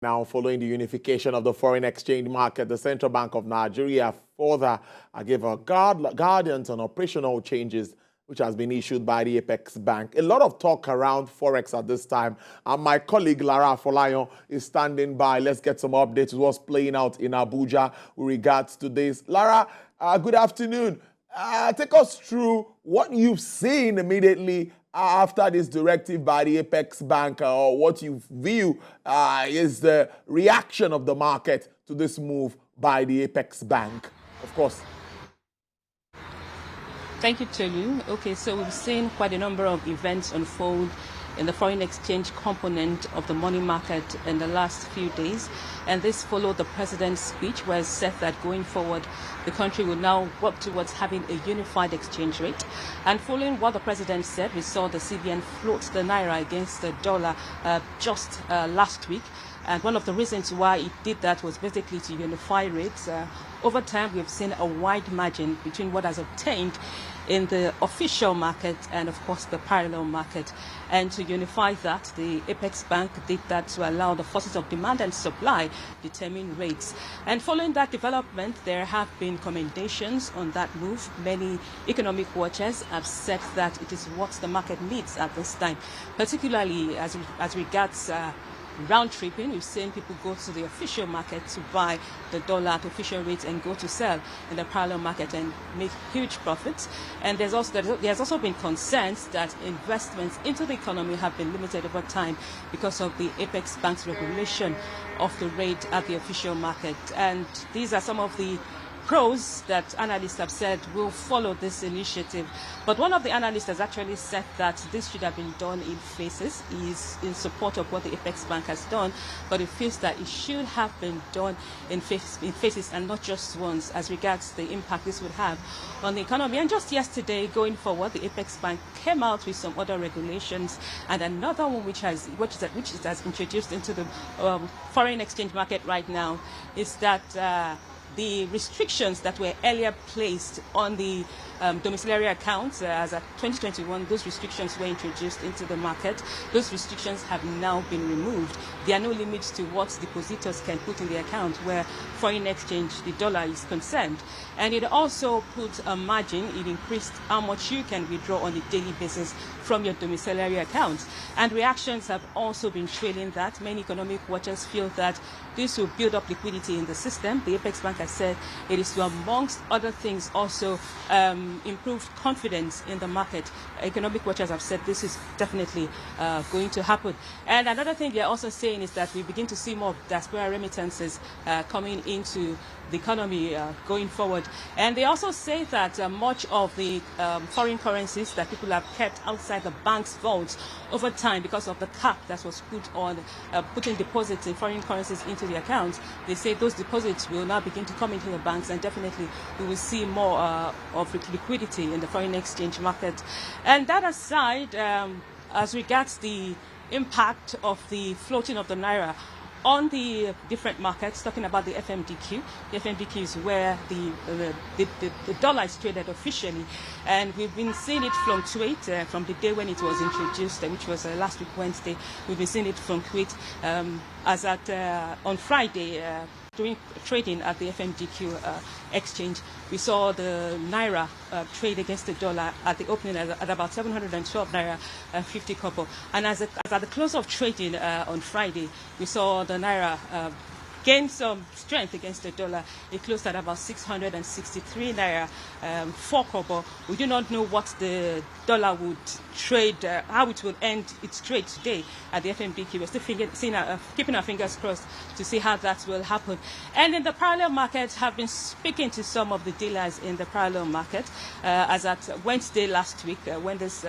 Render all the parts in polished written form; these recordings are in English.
Now, following the unification of the foreign exchange market, the Central Bank of Nigeria further gave a guidance on operational changes which has been issued by the Apex Bank. A lot of talk around Forex at this time, and my colleague Lara Afolayan is standing by. Let's get some updates on what's playing out in Abuja with regards to this. Lara, good afternoon. Take us through what you've seen immediately after this directive by the Apex Bank, or what you view is the reaction of the market to this move by the Apex Bank, of course. Thank you, Tolu. Okay, so we've seen quite a number of events unfold in the foreign exchange component of the money market in the last few days. And this followed the president's speech, where it said that going forward, the country will now work towards having a unified exchange rate. And following what the president said, we saw the CBN float the naira against the dollar just last week. And one of the reasons why it did that was basically to unify rates. Over time, we've seen a wide margin between what has obtained in the official market and, of course, the parallel market. And to unify that, the Apex Bank did that to allow the forces of demand and supply determine rates. And following that development, there have been commendations on that move. Many economic watchers have said that it is what the market needs at this time, particularly as regards round tripping. We've seen people go to the official market to buy the dollar at official rates and go to sell in the parallel market and make huge profits. And there's also been concerns that investments into the economy have been limited over time because of the Apex Bank's regulation of the rate at the official market. And these are some of the pros that analysts have said will follow this initiative. But one of the analysts has actually said that this should have been done in phases. He is in support of what the Apex Bank has done, but it feels that it should have been done in phases and not just once, as regards the impact this would have on the economy. And just yesterday, going forward, the Apex Bank came out with some other regulations, and another one which it has introduced into the foreign exchange market right now is that the restrictions that were earlier placed on the domiciliary accounts as at 2021, those restrictions were introduced into the market. Those restrictions have now been removed. There are no limits to what depositors can put in the account where foreign exchange, the dollar, is concerned. And it also put a margin. It increased how much you can withdraw on a daily basis from your domiciliary account. And reactions have also been trailing that. Many economic watchers feel that this will build up liquidity in the system. The Apex Bank has said it is to, amongst other things, also improve confidence in the market. Economic watchers have said this is definitely going to happen. And another thing they're also saying is that we begin to see more diaspora remittances coming into the economy going forward. And they also say that much of the foreign currencies that people have kept outside the bank's vaults over time, because of the cap that was put on putting deposits in foreign currencies into the accounts, they say those deposits will now begin to come into the banks, and definitely we will see more of liquidity in the foreign exchange market. And that aside, as regards the impact of the floating of the naira on the different markets, talking about the FMDQ. The FMDQ is where the dollar is traded officially, and we've been seeing it fluctuate from the day when it was introduced, which was last week Wednesday. We've been seeing it fluctuate as at on Friday. During trading at the FMDQ exchange, we saw the naira trade against the dollar at the opening at about 712 naira 50 kobo. And as at the close of trading on Friday, we saw the naira gain some strength against the dollar. It closed at about 663 naira 4 kobo. We do not know what the dollar would trade, how it will end its trade today at the FMDQ. We're still keeping our fingers crossed to see how that will happen. And in the parallel market, have been speaking to some of the dealers in the parallel market as at Wednesday last week when this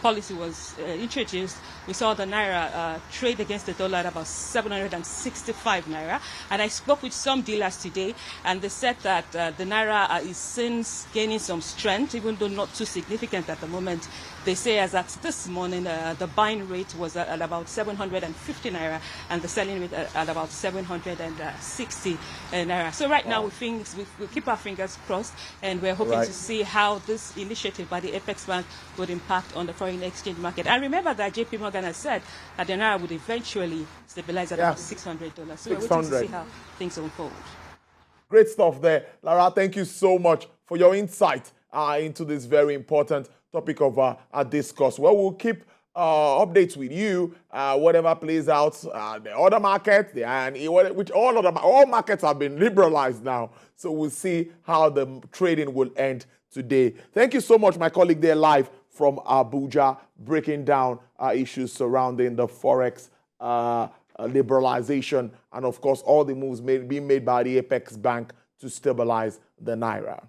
policy was introduced. We saw the naira trade against the dollar at about 765 naira. And I spoke with some dealers today, and they said that the naira is since gaining some strength, even though not too significant at the moment. They say as at this morning, the buying rate was at about 750 naira, and the selling rate at about 760 naira. So right now, we keep our fingers crossed, and we're hoping to see how this initiative by the Apex Bank would impact on the foreign exchange market. I remember that JP Morgan has said that the Naira would eventually stabilize at about $600. So we're waiting to see how things unfold. Great stuff there. Lara, thank you so much for your insight into this very important topic of our discourse. Well, we'll keep updates with you, whatever plays out. The other market, which all markets have been liberalized now. So we'll see how the trading will end today. Thank you so much, my colleague there live from Abuja, breaking down issues surrounding the Forex liberalization and, of course, all the moves being made by the Apex Bank to stabilize the Naira.